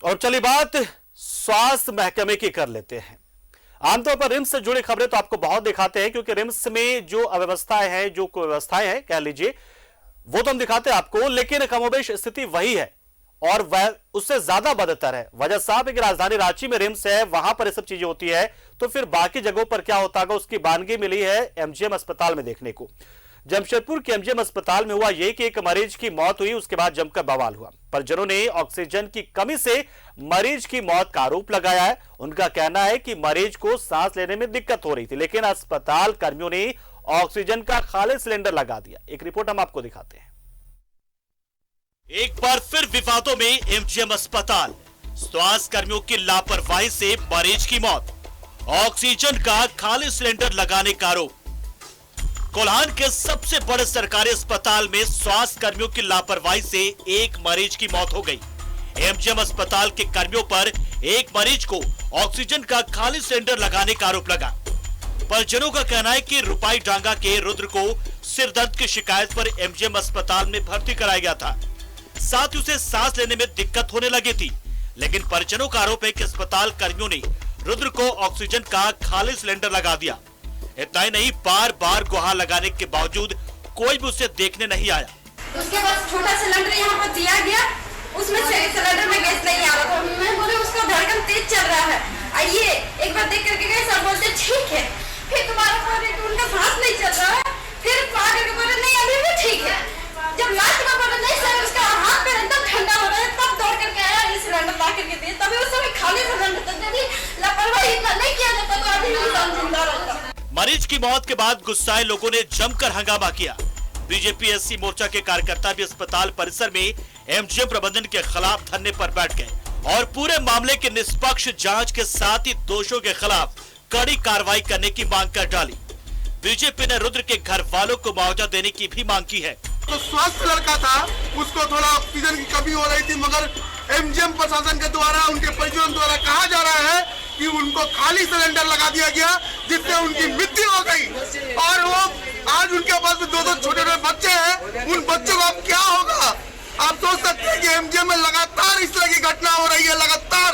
और चलिए बात स्वास्थ्य महकमे की कर लेते हैं। आमतौर पर रिम्स से जुड़ी खबरें तो आपको बहुत दिखाते हैं, क्योंकि रिम्स में जो अव्यवस्थाएं हैं, जो व्यवस्थाएं हैं कह लीजिए, वो तो हम दिखाते हैं आपको, लेकिन कमोबेश स्थिति वही है और वह उससे ज्यादा बदतर है। वजह साहब है कि राजधानी रांची में रिम्स है, वहां पर ये सब चीजें होती है, तो फिर बाकी जगहों पर क्या होता होगा उसकी बानगी मिली है एमजीएम अस्पताल में देखने को। जमशेदपुर के एमजीएम अस्पताल में हुआ यह कि एक मरीज की मौत हुई, उसके बाद जमकर बवाल हुआ। परिजनों ने ऑक्सीजन की कमी से मरीज की मौत का आरोप लगाया है। उनका कहना है कि मरीज को सांस लेने में दिक्कत हो रही थी, लेकिन अस्पताल कर्मियों ने ऑक्सीजन का खाली सिलेंडर लगा दिया। एक रिपोर्ट हम आपको दिखाते हैं। एक बार फिर विवादों में एमजीएम अस्पताल, स्वास्थ्य कर्मियों की लापरवाही से मरीज की मौत, ऑक्सीजन का खाली सिलेंडर लगाने का आरोप। कोल्हान के सबसे बड़े सरकारी अस्पताल में स्वास्थ्य कर्मियों की लापरवाही से एक मरीज की मौत हो गई। एमजीएम अस्पताल के कर्मियों पर एक मरीज को ऑक्सीजन का खाली सिलेंडर लगाने का आरोप लगा। परिजनों का कहना है कि रुपाई डांगा के रुद्र को सिर दर्द की शिकायत पर एमजीएम अस्पताल में भर्ती कराया गया था, साथ ही उसे सांस लेने में दिक्कत होने लगी थी। लेकिन परिजनों का आरोप है कि अस्पताल कर्मियों ने रुद्र को ऑक्सीजन का खाली सिलेंडर लगा दिया। इतना ही नहीं, बार बार गुहार लगाने के बावजूद कोई भी उसे देखने नहीं आया। उसके बाद छोटा सिलेंडर यहाँ पर दिया गया, उसमें से सिलेंडर में गैस नहीं आ रहा था। मैं बोले उसका धड़कन तेज चल रहा है, आइए एक बार देख करके गए। सर बोलते ठीक है, फिर दोबारा बोले कि उनका सांस नहीं चल रहा है, फिर आगे के बोले नहीं अभी भी ठीक है। जब लास्ट में बोले नहीं सर उसका हाथ पैर एकदम ठंडा हो रहा है, तब दौड़ करके आया, ये सिलेंडर ला करके दिए। तभी उस समय खाली सिलेंडर था, यदि लापरवाही इतना नहीं किया जाता तो अभी इंसान जिंदा रहता। मरीज की मौत के बाद गुस्साए लोगों ने जमकर हंगामा किया। बीजेपी एससी मोर्चा के कार्यकर्ता भी अस्पताल परिसर में एमजीएम प्रबंधन के खिलाफ धरने पर बैठ गए और पूरे मामले की निष्पक्ष जांच के साथ ही दोषियों के खिलाफ कड़ी कार्रवाई करने की मांग कर डाली। बीजेपी ने रुद्र के घर वालों को मुआवजा देने की भी मांग की है। तो स्वास्थ्य लड़का था, उसको थोड़ा ऑक्सीजन की कमी हो रही थी, मगर एमजीएम प्रशासन के द्वारा, उनके परिजनों द्वारा कहा जा रहा है कि उनको खाली सिलेंडर लगा दिया गया, जिससे उनकी मृत्यु हो गई। और वो आज उनके पास दो छोटे छोटे बच्चे हैं, उन बच्चों का अब क्या होगा? आप सोच सकते हैं कि एमजीएम में लगातार इस तरह की घटना हो रही है, लगातार।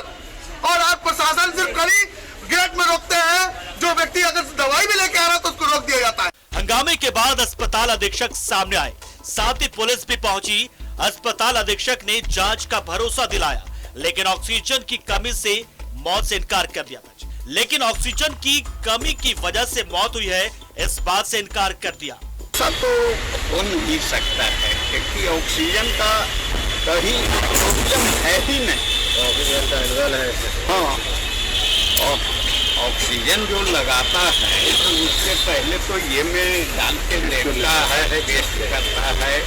और आज प्रशासन सिर्फ खड़ी गेट में रोकते हैं, जो व्यक्ति अगर दवाई भी लेके आ रहा है तो उसको रोक दिया जाता है। हंगामे के बाद अस्पताल अधीक्षक सामने आए, साथ ही पुलिस भी पहुंची। अस्पताल अधीक्षक ने जांच का भरोसा दिलाया, लेकिन ऑक्सीजन की कमी से मौत से इनकार कर दिया। लेकिन ऑक्सीजन की कमी की वजह से मौत हुई है, इस बात से इनकार कर दिया। ऐसा तो हो नहीं सकता है, क्योंकि ऑक्सीजन का कहीं प्रॉब्लम है ही नहीं। ऑक्सीजन का लेवल है। हाँ, और ऑक्सीजन जो लगाता है तो उससे पहले तो ये में डाल के देखता है, टेस्ट करता है,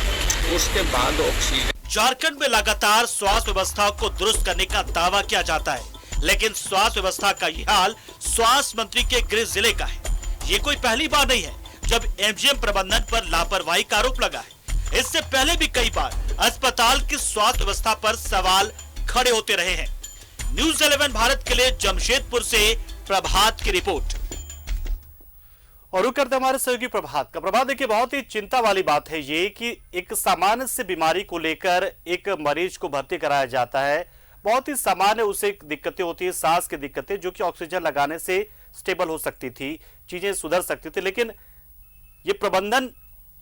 उसके बाद ऑक्सीजन। झारखंड में लगातार स्वास्थ्य व्यवस्था को दुरुस्त करने का दावा किया जाता है, लेकिन स्वास्थ्य व्यवस्था का ये हाल स्वास्थ्य मंत्री के गृह जिले का है। ये कोई पहली बार नहीं है जब एमजीएम प्रबंधन पर लापरवाही का आरोप लगा है। इससे पहले भी कई बार अस्पताल की स्वास्थ्य व्यवस्था पर सवाल खड़े होते रहे हैं। न्यूज़ 11 भारत के लिए जमशेदपुर से प्रभात की रिपोर्ट। और रुक करते हमारे सहयोगी प्रभात का। प्रभात, देखिए बहुत ही चिंता वाली बात है ये कि एक सामान्य से बीमारी को लेकर एक मरीज को भर्ती कराया जाता है। बहुत ही सामान्य उसे दिक्कतें होती है, सांस की दिक्कतें, जो कि ऑक्सीजन लगाने से स्टेबल हो सकती थी, चीजें सुधर सकती थी। लेकिन ये प्रबंधन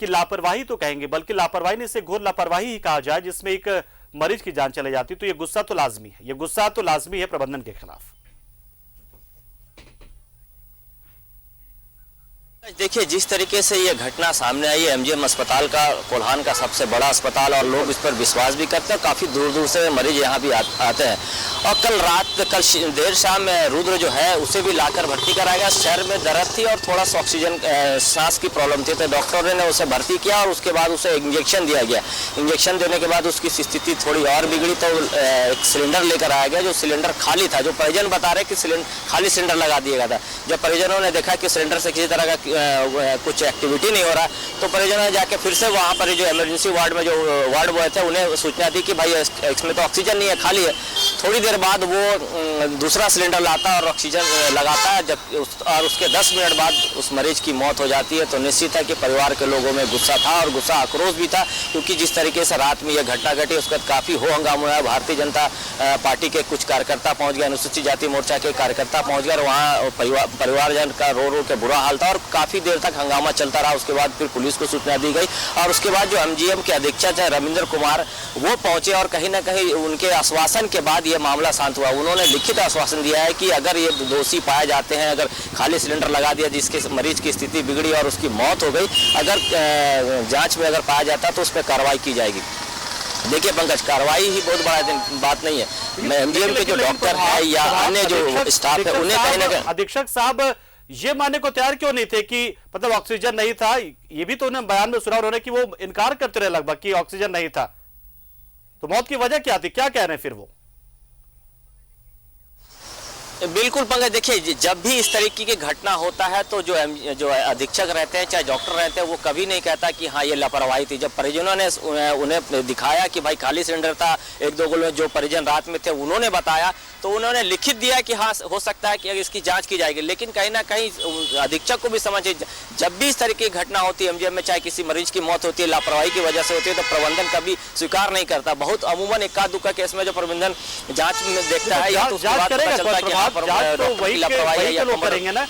की लापरवाही तो कहेंगे, बल्कि लापरवाही नहीं, इसे घोर लापरवाही ही कहा जाए, जिसमें एक मरीज की जान चली जाती। तो ये गुस्सा तो लाजमी है, ये गुस्सा तो लाजमी है प्रबंधन के खिलाफ। देखिए, जिस तरीके से ये घटना सामने आई है, एमजीएम अस्पताल का, कोल्हान का सबसे बड़ा अस्पताल, और लोग इस पर विश्वास भी करते हैं। काफ़ी दूर दूर से मरीज यहाँ भी आते हैं। और कल देर शाम रुद्र जो है उसे भी लाकर भर्ती कराया गया। सर में दर्द थी और थोड़ा सा ऑक्सीजन सांस की प्रॉब्लम थी, तो डॉक्टरों ने उसे भर्ती किया और उसके बाद उसे इंजेक्शन दिया गया। इंजेक्शन देने के बाद उसकी स्थिति थोड़ी और बिगड़ी, तो एक सिलेंडर लेकर आया गया, जो सिलेंडर खाली था। जो परिजन बता रहे कि खाली सिलेंडर लगा दिया गया था। जब परिजनों ने देखा कि सिलेंडर से किसी तरह का कुछ एक्टिविटी नहीं हो रहा, तो परिजनों ने जाके फिर से वहाँ पर जो इमरजेंसी वार्ड में जो वार्ड बॉय थे उन्हें सूचना दी कि भाई इसमें तो ऑक्सीजन नहीं है, खाली है। थोड़ी देर बाद वो दूसरा सिलेंडर लाता है और ऑक्सीजन लगाता है, और उसके 10 मिनट बाद उस मरीज की मौत हो जाती है। तो निश्चित है कि परिवार के लोगों में गुस्सा था और गुस्सा आक्रोश भी था, क्योंकि जिस तरीके से रात में यह घटना घटी उसका काफ़ी हो हंगामा हुआ। भारतीय जनता पार्टी के कुछ कार्यकर्ता पहुँच गए, अनुसूचित जाति मोर्चा के कार्यकर्ता पहुँच गए, वहाँ परिवारजन का रो के बुरा हाल था और काफ़ी देर तक हंगामा चलता रहा। उसके बाद फिर पुलिस को सूचना दी गई और उसके बाद जो एमजीएम के अधीक्षक है रविंद्र कुमार वो पहुंचे और कहीं ना कहीं उनके आश्वासन के बाद ये मामला शांत हुआ। उन्होंने लिखित आश्वासन दिया है कि अगर ये दोषी पाए जाते हैं, अगर खाली सिलेंडर लगा दिया जिसके मरीज की स्थिति बिगड़ी और उसकी मौत हो गई, अगर जांच में अगर पाया जाता तो उस पर कार्रवाई की जाएगी। देखिए पंकज, कार्रवाई ही बहुत बड़ा बात नहीं है। एमजीएम के जो डॉक्टर है या अन्य जो स्टाफ है उन्हें कहीं ना कहीं अधीक्षक साहब ये मानने को तैयार क्यों नहीं थे कि मतलब ऑक्सीजन नहीं था? ये भी तो उन्हें बयान में सुना उन्होंने कि वो इनकार करते रहे लगभग कि ऑक्सीजन नहीं था। तो मौत की वजह क्या थी, क्या कह रहे हैं फिर वो? बिल्कुल पंकज, देखिए जब भी इस तरीके की घटना होता है तो जो अधीक्षक रहते हैं चाहे डॉक्टर रहते हैं वो कभी नहीं कहता कि हाँ ये लापरवाही थी। जब परिजनों ने उन्हें दिखाया कि भाई खाली सिलेंडर था, एक दो जो परिजन रात में थे उन्होंने बताया तो उन्होंने लिखित दिया कि हाँ हो सकता है कि इसकी जांच की जाएगी। लेकिन कहीं ना कहीं अधीक्षक को भी समझिए, जब भी इस तरीके की घटना होती है एमजीएम में, चाहे किसी मरीज की मौत होती है लापरवाही की वजह से होती है, तो प्रबंधन कभी स्वीकार नहीं करता। बहुत अमूमन इक्का दुक्का केस में जो प्रबंधन जांच में देखता है या तो उसके बाद पता चलता है कि जांच तो वही लोग करेंगे ना।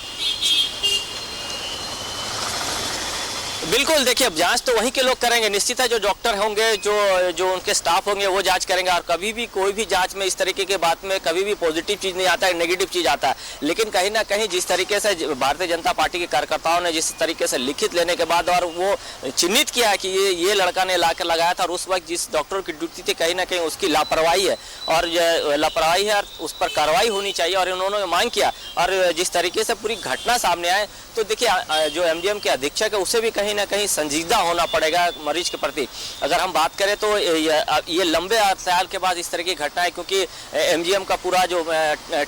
बिल्कुल, देखिए अब जांच तो वहीं के लोग करेंगे। निश्चित है जो डॉक्टर होंगे, जो उनके स्टाफ होंगे वो जांच करेंगे। और कभी भी कोई भी जांच में इस तरीके के बात में कभी भी पॉजिटिव चीज नहीं आता है, नेगेटिव चीज आता है। लेकिन कहीं ना कहीं जिस तरीके से भारतीय जनता पार्टी के कार्यकर्ताओं ने जिस तरीके से लिखित लेने के बाद और वो चिन्हित किया कि ये लड़का ने लाकर लगाया था और उस वक्त जिस डॉक्टर की ड्यूटी थी कहीं ना कहीं उसकी लापरवाही है और लापरवाही है और उस पर कार्रवाई होनी चाहिए और उन्होंने मांग किया। और जिस तरीके से पूरी घटना सामने आए तो देखिए जो एमजीएम के अधीक्षक है उसे भी कहीं ना कहीं संजीदा होना पड़ेगा मरीज के प्रति। अगर हम बात करें तो ये लंबे साल के बाद इस तरह की घटना है, क्योंकि एमजीएम का पूरा जो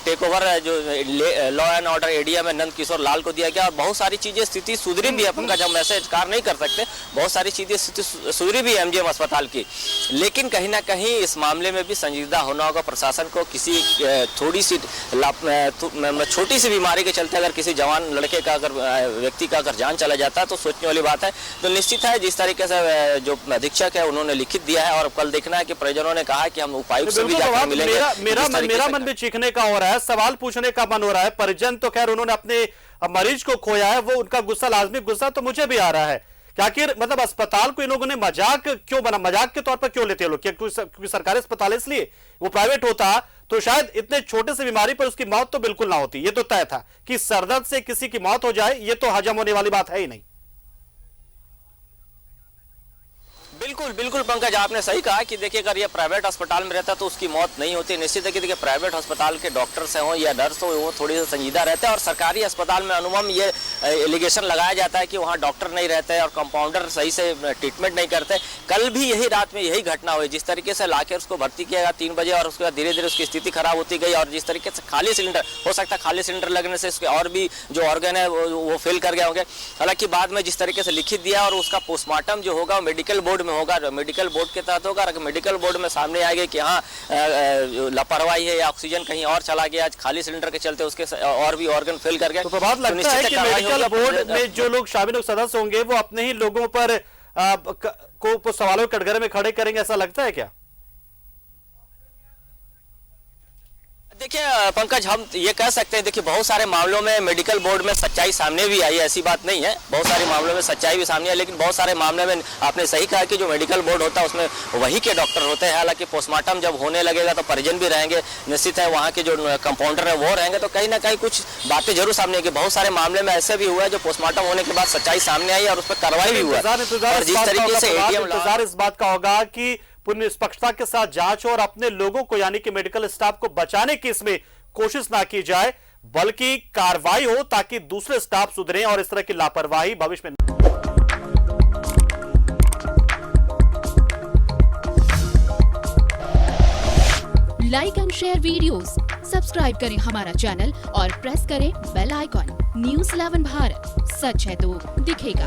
टेक ओवर है जो लॉ एंड ऑर्डर एडीएम में नंद किशोर लाल को दिया गया और बहुत सारी चीजें स्थिति सुधरी भी है। पंकज हम ऐसे कार नहीं कर सकते, बहुत सारी चीजें स्थिति सुधरी भी है एमजीएम अस्पताल की। लेकिन कहीं ना कहीं इस मामले में भी संजीदा होना होगा प्रशासन को। किसी थोड़ी सी छोटी सी बीमारी के चलते अगर किसी जवान लड़के का अगर व्यक्ति का अगर जान चला जाता है तो सोचने वाली बात है। तो निश्चित है जिस तरीके से जो अधीक्षक है उन्होंने लिखित दिया है और कल देखना है कि परिजनों ने कहा कि हम उपायुक्त से भी जाकर मिलेंगे। मेरा मन भी चीखने का हो रहा है, सवाल पूछने का मन हो रहा है। परिजन तो खैर उन्होंने अपने मरीज को खोया है, वो उनका गुस्सा लाजमी गुस्सा तो मुझे भी आ रहा है कि आखिर मतलब अस्पताल को इन लोगों ने मजाक क्यों बना, मजाक के तौर पर क्यों लेते हैं लोग? क्योंकि सरकारी अस्पताल इसलिए, वो प्राइवेट होता तो शायद इतने छोटे से बीमारी पर उसकी मौत तो बिल्कुल ना होती। ये तो तय था कि सरदर्द से किसी की मौत हो जाए ये तो हजम होने वाली बात है ही नहीं। बिल्कुल बिल्कुल पंकज, आपने सही कहा कि देखिए अगर ये प्राइवेट अस्पताल में रहता तो उसकी मौत नहीं होती। निश्चित है कि देखिए प्राइवेट अस्पताल के डॉक्टर्स हों या नर्स हो वो थोड़ी सी संजीदा रहते हैं और सरकारी अस्पताल में अनुमम ये एलिगेशन लगाया जाता है कि वहाँ डॉक्टर नहीं रहते और कंपाउंडर सही से ट्रीटमेंट नहीं करते। कल भी यही रात में यही घटना हुई, जिस तरीके से लाकर उसको भर्ती किया गया 3 बजे और उसके बाद धीरे धीरे उसकी स्थिति खराब होती गई और जिस तरीके से खाली सिलेंडर हो सकता है, खाली सिलेंडर लगने से उसके और भी जो ऑर्गन है वो फेल कर गए होंगे। हालांकि बाद में जिस तरीके से लिखित दिया और उसका पोस्टमार्टम जो होगा मेडिकल बोर्ड में होगा, मेडिकल बोर्ड के तहत होगा। अगर मेडिकल बोर्ड में सामने आएगा कि हाँ लापरवाही है या ऑक्सीजन कहीं और चला गया, आज खाली सिलेंडर के चलते उसके और भी ऑर्गन फेल कर गए, तो बात लगता है कि मेडिकल बोर्ड में जो लोग शामिल सदस्य होंगे वो अपने ही लोगों पर को सवालों के कटघरे में खड़े करेंगे, ऐसा लगता है क्या? देखिए पंकज हम ये कह सकते हैं, देखिए बहुत सारे मामलों में मेडिकल बोर्ड में सच्चाई सामने भी आई है, ऐसी बात नहीं है। बहुत सारे मामलों में सच्चाई भी सामने आई, लेकिन बहुत सारे मामले में आपने सही कहा कि जो मेडिकल बोर्ड होता है उसमें वही के डॉक्टर होते हैं। हालांकि पोस्टमार्टम जब होने लगेगा तो परिजन भी रहेंगे, निश्चित है वहाँ के जो कंपाउंडर है वो रहेंगे, तो कहीं ना कहीं कुछ बातें जरूर सामने आएगी। बहुत सारे मामले में ऐसे भी हुआ है जो पोस्टमार्टम होने के बाद सच्चाई सामने आई और उस पर कार्रवाई भी हुआ। जिस तरीके से इंतजार इस बात का होगा कि पूर्ण निष्पक्षता के साथ जांच और अपने लोगों को यानी कि मेडिकल स्टाफ को बचाने की इसमें कोशिश ना की जाए, बल्कि कार्रवाई हो ताकि दूसरे स्टाफ सुधरे और इस तरह की लापरवाही भविष्य में। Like and share videos, subscribe करें हमारा चैनल और प्रेस करें बेल आइकॉन। न्यूज़ 11 भारत, सच है तो दिखेगा।